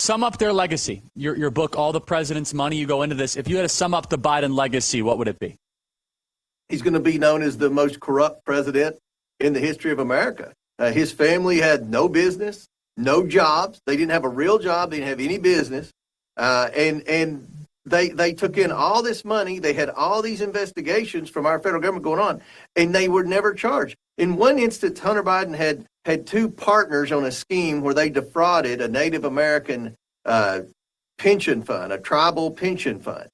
Sum up their legacy. Your book, All the President's Money, you go into this. If you had to sum up the Biden legacy, what would it be? He's going to be known as the most corrupt president in the history of America. His family had no business, no jobs. They didn't have a real job. They didn't have any business. And they took in all this money. They had all these investigations from our federal government going on, and they were never charged. In one instance, Hunter Biden had two partners on a scheme where they defrauded a Native American pension fund, a tribal pension fund.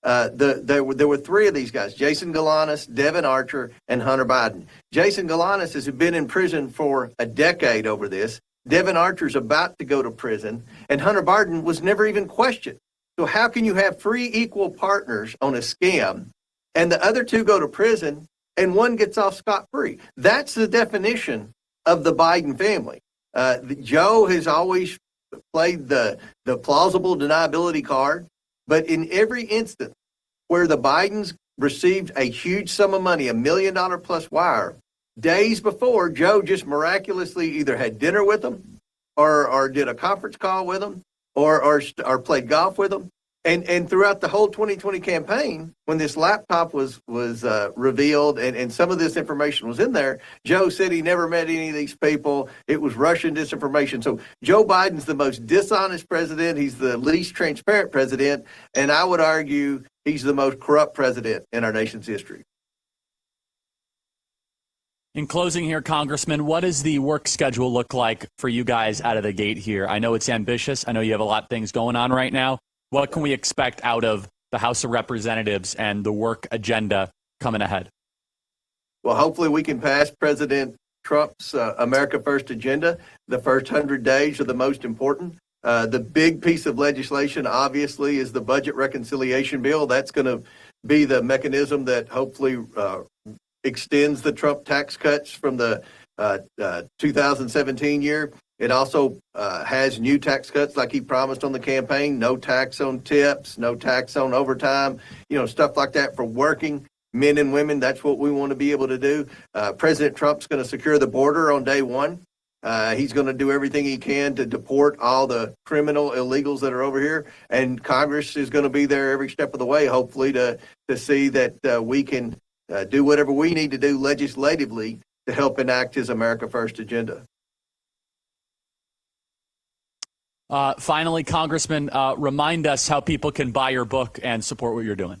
There were three of these guys: Jason Galanis, Devin Archer, and Hunter Biden. Jason Galanis has been in prison for a decade over this. Devin Archer's about to go to prison, and Hunter Biden was never even questioned. So how can you have three equal partners on a scam, and the other two go to prison, and one gets off scot-free? That's the definition of the Biden family. Joe has always played the plausible deniability card, but in every instance where the Bidens received a huge sum of money, $1 million plus wire, days before, Joe just miraculously either had dinner with them or did a conference call with them or played golf with them. And throughout the whole 2020 campaign, when this laptop was revealed and some of this information was in there, Joe said he never met any of these people. It was Russian disinformation. So Joe Biden's the most dishonest president. He's the least transparent president. And I would argue he's the most corrupt president in our nation's history. In closing here, Congressman, what does the work schedule look like for you guys out of the gate here? I know it's ambitious. I know you have a lot of things going on right now. What can we expect out of the House of Representatives and the work agenda coming ahead? Well, hopefully we can pass President Trump's America First agenda. The first 100 days are the most important. The big piece of legislation, obviously, is the budget reconciliation bill. That's going to be the mechanism that hopefully extends the Trump tax cuts from the 2017 year. It also has new tax cuts like he promised on the campaign: no tax on tips, no tax on overtime, stuff like that for working men and women. That's what we want to be able to do. President Trump's going to secure the border on day one. He's going to do everything he can to deport all the criminal illegals that are over here. And Congress is going to be there every step of the way, hopefully, to see that we can do whatever we need to do legislatively to help enact his America First agenda. Finally, Congressman, remind us how people can buy your book and support what you're doing.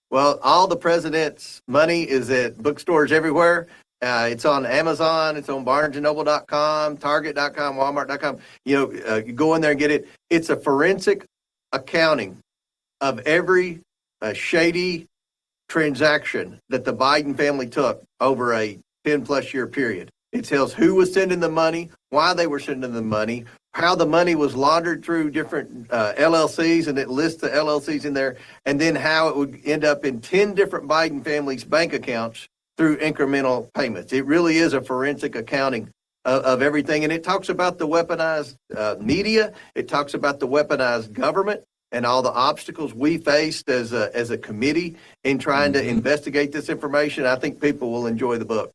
Well, All the President's Money is at bookstores everywhere. It's on Amazon. It's on BarnesandNoble.com, Target.com, Walmart.com. You go in there and get it. It's a forensic accounting of every shady transaction that the Biden family took over a 10-plus year period. It tells who was sending the money, why they were sending the money, how the money was laundered through different LLCs, and it lists the LLCs in there, and then how it would end up in 10 different Biden family's bank accounts through incremental payments. It really is a forensic accounting of everything, and it talks about the weaponized media. It talks about the weaponized government and all the obstacles we faced as a committee in trying to investigate this information. I think people will enjoy the book.